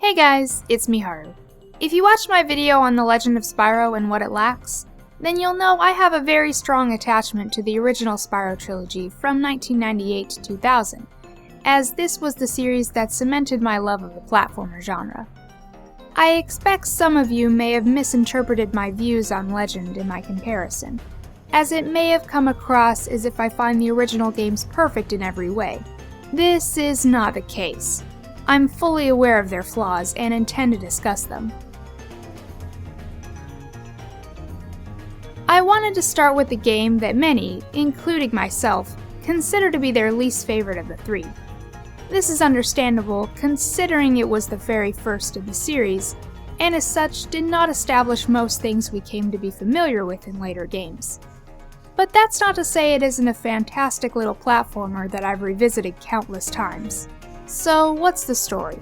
Hey guys, it's Miharu. If you watched my video on the Legend of Spyro and what it lacks, then you'll know I have a very strong attachment to the original Spyro trilogy from 1998 to 2000, as this was the series that cemented my love of the platformer genre. I expect some of you may have misinterpreted my views on Legend in my comparison, as it may have come across as if I find the original games perfect in every way. This is not the case. I'm fully aware of their flaws and intend to discuss them. I wanted to start with the game that many, including myself, consider to be their least favorite of the three. This is understandable considering it was the very first in the series, and as such did not establish most things we came to be familiar with in later games. But that's not to say it isn't a fantastic little platformer that I've revisited countless times. So what's the story?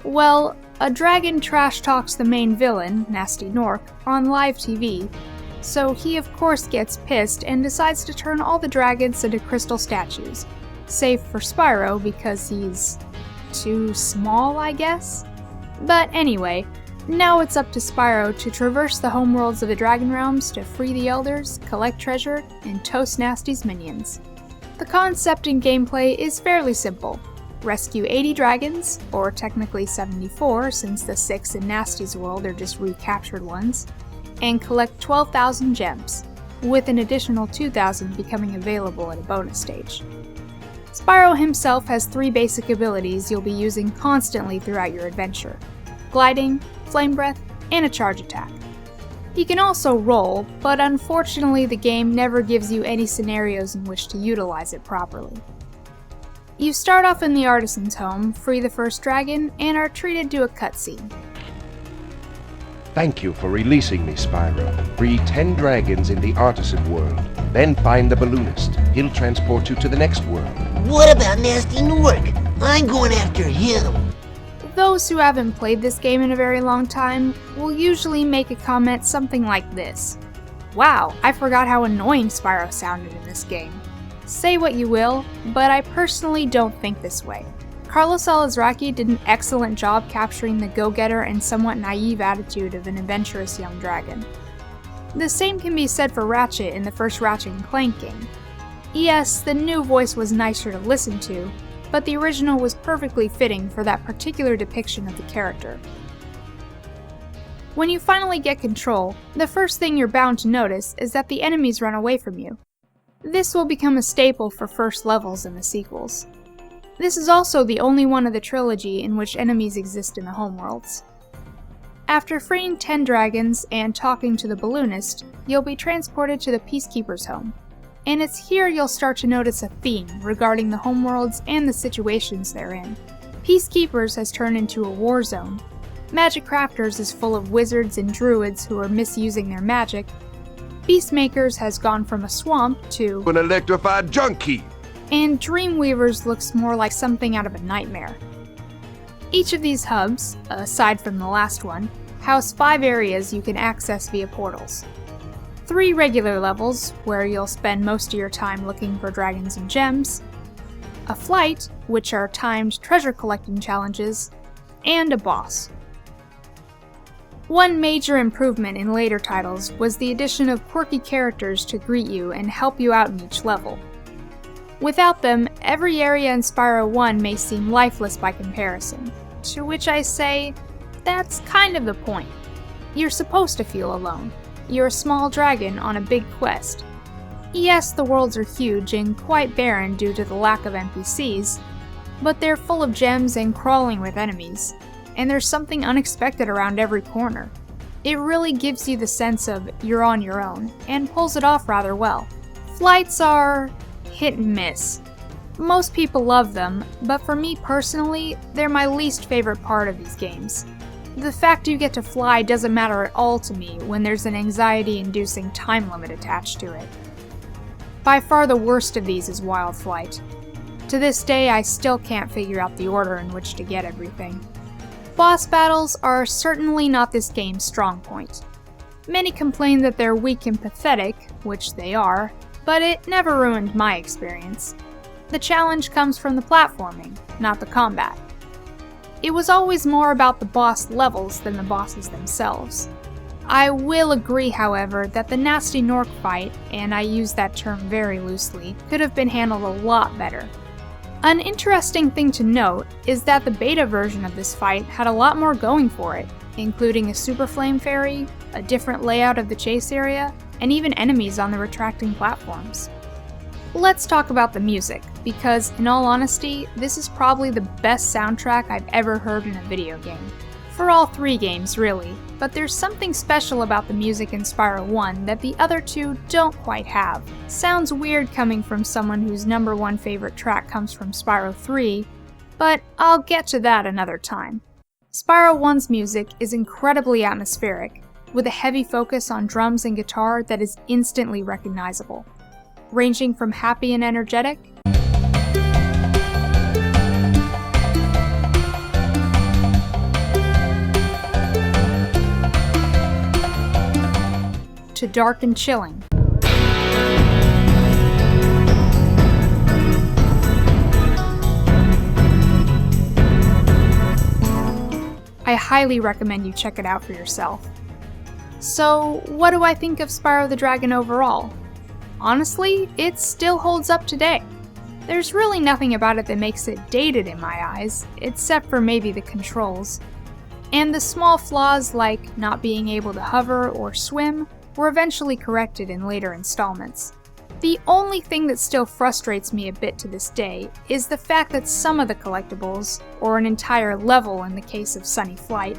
Well, a dragon trash talks the main villain, Nasty Nork, on live TV, so he of course gets pissed and decides to turn all the dragons into crystal statues, save for Spyro because he's too small, I guess? But anyway, now it's up to Spyro to traverse the homeworlds of the Dragon Realms to free the Elders, collect treasure, and toast Nasty's minions. The concept and gameplay is fairly simple. Rescue 80 dragons, or technically 74 since the 6 in Nasty's world are just recaptured ones, and collect 12,000 gems, with an additional 2,000 becoming available at a bonus stage. Spyro himself has 3 basic abilities you'll be using constantly throughout your adventure: gliding, flame breath, and a charge attack. He can also roll, but unfortunately the game never gives you any scenarios in which to utilize it properly. You start off in the artisan's home, free the first dragon, and are treated to a cutscene. Thank you for releasing me, Spyro. Free 10 dragons in the artisan world. Then find the balloonist. He'll transport you to the next world. What about Nasty Nork? I'm going after him. Those who haven't played this game in a very long time will usually make a comment something like this: "Wow, I forgot how annoying Spyro sounded in this game." Say what you will, but I personally don't think this way. Carlos Alazraqui did an excellent job capturing the go-getter and somewhat naive attitude of an adventurous young dragon. The same can be said for Ratchet in the first Ratchet & Clank game. Yes, the new voice was nicer to listen to, but the original was perfectly fitting for that particular depiction of the character. When you finally get control, the first thing you're bound to notice is that the enemies run away from you. This will become a staple for first levels in the sequels. This is also the only one of the trilogy in which enemies exist in the homeworlds. After freeing 10 dragons and talking to the balloonist, you'll be transported to the Peacekeeper's home. And it's here you'll start to notice a theme regarding the homeworlds and the situations they're in. Peacekeepers has turned into a war zone. Magic Crafters is full of wizards and druids who are misusing their magic. Peacemakers has gone from a swamp to An electrified junkie! And Dreamweavers looks more like something out of a nightmare. Each of these hubs, aside from the last one, house 5 areas you can access via portals. 3 regular levels, where you'll spend most of your time looking for dragons and gems, a flight, which are timed treasure collecting challenges, and a boss. One major improvement in later titles was the addition of quirky characters to greet you and help you out in each level. Without them, every area in Spyro 1 may seem lifeless by comparison, to which I say, that's kind of the point. You're supposed to feel alone. You're a small dragon on a big quest. Yes, the worlds are huge and quite barren due to the lack of NPCs, but they're full of gems and crawling with enemies, and there's something unexpected around every corner. It really gives you the sense of you're on your own, and pulls it off rather well. Flights are hit and miss. Most people love them, but for me personally, they're my least favorite part of these games. The fact you get to fly doesn't matter at all to me when there's an anxiety-inducing time limit attached to it. By far the worst of these is Wild Flight. To this day, I still can't figure out the order in which to get everything. Boss battles are certainly not this game's strong point. Many complain that they're weak and pathetic, which they are, but it never ruined my experience. The challenge comes from the platforming, not the combat. it was always more about the boss levels than the bosses themselves. I will agree, however, that the Nasty Nork fight, and I use that term very loosely, could have been handled a lot better. An interesting thing to note is that the beta version of this fight had a lot more going for it, including a Super Flame Fairy, a different layout of the chase area, and even enemies on the retracting platforms. Let's talk about the music, because in all honesty, this is probably the best soundtrack I've ever heard in a video game. For all 3 games, really, but there's something special about the music in Spyro 1 that the other 2 don't quite have. Sounds weird coming from someone whose #1 favorite track comes from Spyro 3, but I'll get to that another time. Spyro 1's music is incredibly atmospheric, with a heavy focus on drums and guitar that is instantly recognizable, ranging from happy and energetic to dark and chilling. I highly recommend you check it out for yourself. So, what do I think of Spyro the Dragon overall? Honestly, it still holds up today. There's really nothing about it that makes it dated in my eyes, except for maybe the controls. And the small flaws like not being able to hover or swim were eventually corrected in later installments. The only thing that still frustrates me a bit to this day is the fact that some of the collectibles, or an entire level in the case of Sunny Flight,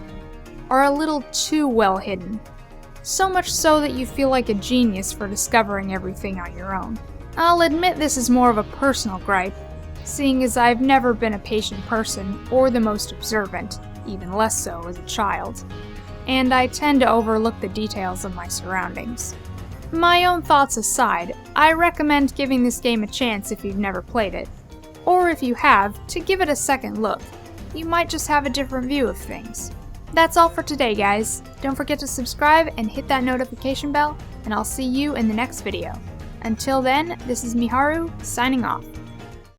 are a little too well hidden. So much so that you feel like a genius for discovering everything on your own. I'll admit this is more of a personal gripe, seeing as I've never been a patient person or the most observant, even less so as a child, and I tend to overlook the details of my surroundings. My own thoughts aside, I recommend giving this game a chance if you've never played it, or if you have, to give it a second look. You might just have a different view of things. That's all for today, guys. Don't forget to subscribe and hit that notification bell, and I'll see you in the next video. Until then, this is Miharu, signing off.